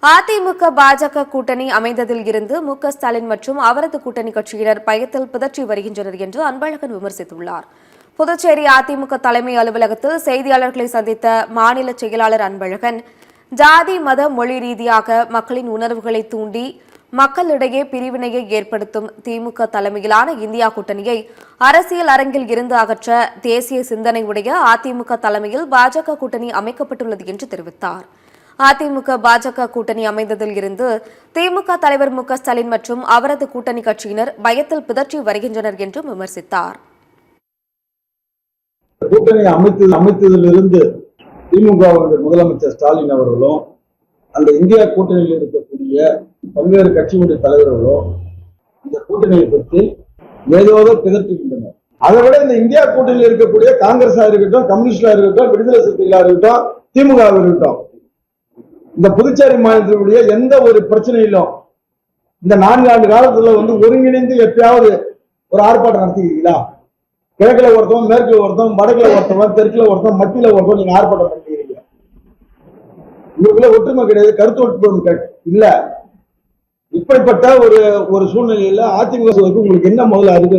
அதிமுக பாஜக கூட்டணி அமைந்ததில் இருந்து மு.க.ஸ்டாலின் மற்றும் அவரது கூட்டணி கட்சியினர் பயத்தில் பிதற்றி வருகின்றனர் என்று அன்பழகன் விமர்சித்துள்ளார். புதுச்சேரி அதிமுக தலைமை அலுவலகத்தில் செய்தியாளர்களை சந்தித்த மாநில செயலாளர் அன்பழகன், ஜாதி மத மொழி ரீதியாக மக்களின் உணர்வுகளை தூண்டி மக்களிடையே பிரிவினையை ஏற்படுத்தும் திமுக தலைமையிலான இந்தியா கூட்டணியை அரசியல் அரங்கில் இருந்து அகற்ற தேசிய சிந்தனை உடைய அதிமுக தலைமையில் பாஜக கூட்டணி அமைக்கப்பட்டுள்ளது என்று தெரிவித்தார். அதிமுக பாஜக கூட்டணி அமைந்ததில் இருந்து திமுக தலைவர் மு.க.ஸ்டாலின் மற்றும் அவரது கூட்டணி கட்சியினர் பயத்தில் பிதற்றி வருகின்றனர் என்றும் விமர்சித்தார். கூட்டணி அமைத்ததிலிருந்து திமுக முதலமைச்சர் ஸ்டாலின் அவர்களும் அந்த இந்தியா கூட்டணியில் இருக்கக்கூடிய பல்வேறு கட்சிகளுடைய தலைவர்களும் இந்த கூட்டணியை பற்றி ஏதோ பிதற்றுகின்றனர். அதை விட இந்த இந்தியா கூட்டணியில் இருக்கக்கூடிய காங்கிரஸா இருக்கட்டும், கம்யூனிஸ்டா இருக்கட்டும், விடுதலை சிறுத்தைகளா இருக்கட்டும், திமுக இருக்கட்டும், இந்த புதுச்சேரி மாநிலத்தினுடைய எந்த ஒரு பிரச்சனையிலும் இந்த 4 ஆண்டு காலத்துல ஒருங்கிணைந்து எப்பயாவது ஒரு ஆர்ப்பாட்டம் நடத்திக்கிறீங்களா? கிழக்குல ஒருத்தவன், மேற்குல ஒருத்தவன், வடக்குல ஒருத்தவன், தெற்குல ஒருத்தவன், மத்தியில ஒருத்தவன் நீங்க ஆர்ப்பாட்டம் நடத்திக்கிறீங்க. உங்களுக்குள்ள ஒற்றுமை கிடையாது, கருத்து ஒற்றுமை இல்ல. இப்படிப்பட்ட ஒரு சூழ்நிலையில அதிமுக உங்களுக்கு என்ன முதல்ல அறிவு